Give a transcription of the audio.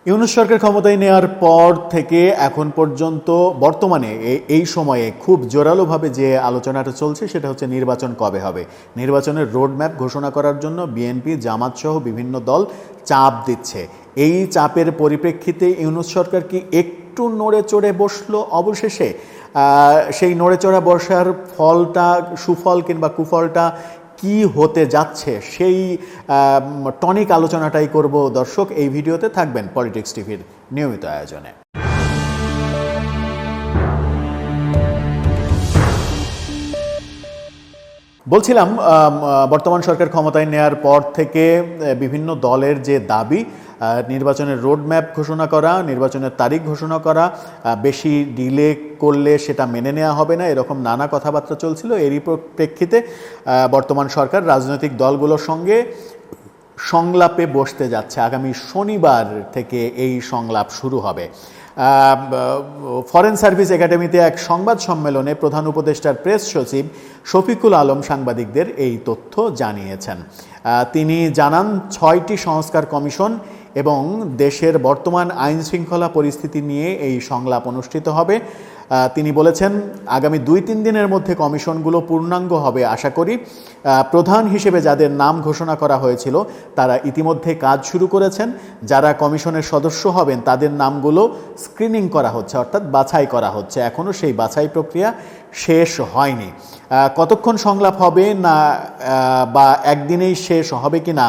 ইউনূস সরকার ক্ষমতায় নেওয়ার পর থেকে এখন পর্যন্ত বর্তমানে এই সময়ে খুব জোরালোভাবে যে আলোচনাটা চলছে সেটা হচ্ছে নির্বাচন কবে হবে। নির্বাচনের রোডম্যাপ ঘোষণা করার জন্য বিএনপি, জামাত সহ বিভিন্ন দল চাপ দিচ্ছে। এই চাপের পরিপ্রেক্ষিতে ইউনূস সরকার কি একটু নড়ে চড়ে বসলো অবশেষে? সেই নড়ে চড়া বসার ফলটা, সুফল কিংবা কুফলটা কি হতে যাচ্ছে সেই টনিক আলোচনাটাই করব দর্শক। এই ভিডিওতে থাকবেন পলিটিক্স টিভির নিয়মিত আয়োজনে। বলছিলাম, বর্তমান সরকার ক্ষমতায় নেয়ার পর থেকে বিভিন্ন দলের যে দাবি, নির্বাচনের রোডম্যাপ ঘোষণা করা, নির্বাচনের তারিখ ঘোষণা করা, বেশি ডিলে করলে সেটা মেনে নেওয়া হবে না, এরকম নানা কথাবার্তা চলছিল। এরই প্রেক্ষিতে বর্তমান সরকার রাজনৈতিক দলগুলোর সঙ্গে সংলাপে বসতে যাচ্ছে। আগামী শনিবার থেকে এই সংলাপ শুরু হবে। ফরেন সার্ভিস একাডেমিতে এক সংবাদ সম্মেলনে প্রধান উপদেষ্টার প্রেস সচিব শফিকুল আলম সাংবাদিকদের এই তথ্য জানিয়েছেন। তিনি জানান, 6টি সংস্কার কমিশন এবং দেশের বর্তমান আইন শৃঙ্খলা পরিস্থিতি নিয়ে এই সংলাপ অনুষ্ঠিত হবে। তিনি বলেছেন, আগামী 2-3 দিনের মধ্যে কমিশনগুলো পূর্ণাঙ্গ হবে আশা করি। প্রধান হিসেবে যাদের নাম ঘোষণা করা হয়েছিল তারা ইতিমধ্যে কাজ শুরু করেছেন। যারা কমিশনের সদস্য হবেন তাদের নামগুলো স্ক্রিনিং করা হচ্ছে, অর্থাৎ বাছাই করা হচ্ছে। এখনও সেই বাছাই প্রক্রিয়া শেষ হয়নি। কতক্ষণ সংলাপ হবে না বা একদিনেই শেষ হবে কি না